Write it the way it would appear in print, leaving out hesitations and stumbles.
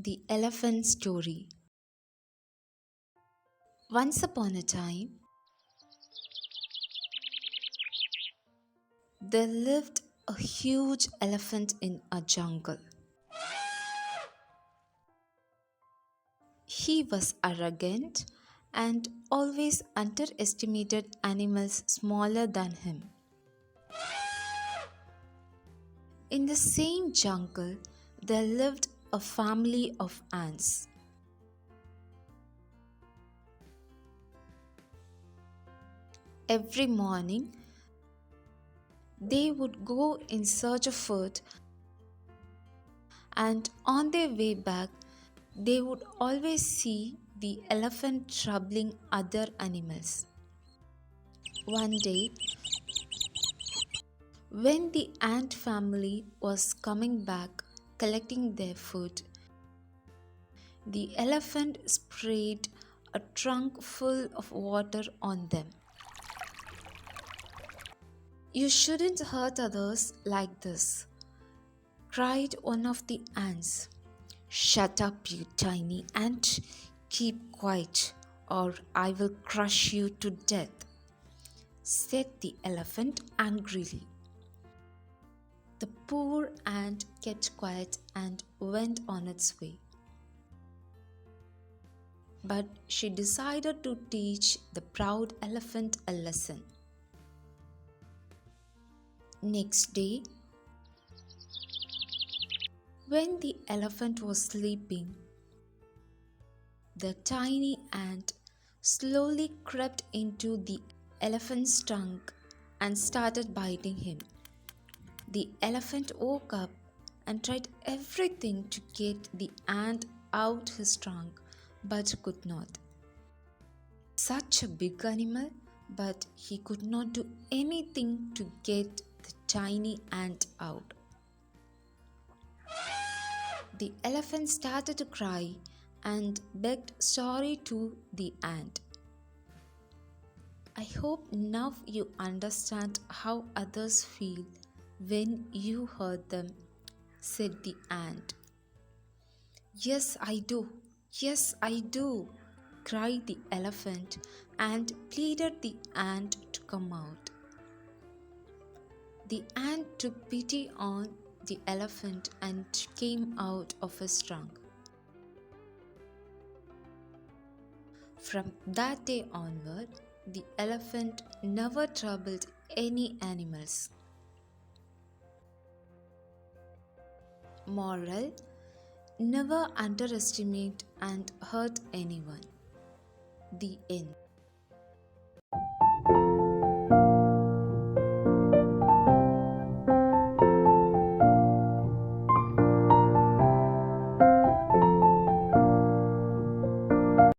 The Elephant Story. Once upon a time, there lived a huge elephant in a jungle. He was arrogant and always underestimated animals smaller than him. In the same jungle, there lived a family of ants. Every morning, they would go in search of food, and on their way back, they would always see the elephant troubling other animals. One day, when the ant family was coming back collecting their food, the elephant sprayed a trunk full of water on them. "You shouldn't hurt others like this," cried one of the ants. "Shut up, you tiny ant. Keep quiet, or I will crush you to death," said the elephant angrily. The poor ant kept quiet and went on its way. But she decided to teach the proud elephant a lesson. Next day, when the elephant was sleeping, the tiny ant slowly crept into the elephant's trunk and started biting him. The elephant woke up and tried everything to get the ant out his trunk, but could not. Such a big animal, but he could not do anything to get the tiny ant out. The elephant started to cry and begged sorry to the ant. "I hope now you understand how others feel when you hurt them," said the ant. "Yes, I do. Yes, I do," cried the elephant and pleaded the ant to come out. The ant took pity on the elephant and came out of his trunk. From that day onward, the elephant never troubled any animals. Moral: never underestimate and hurt anyone. The end.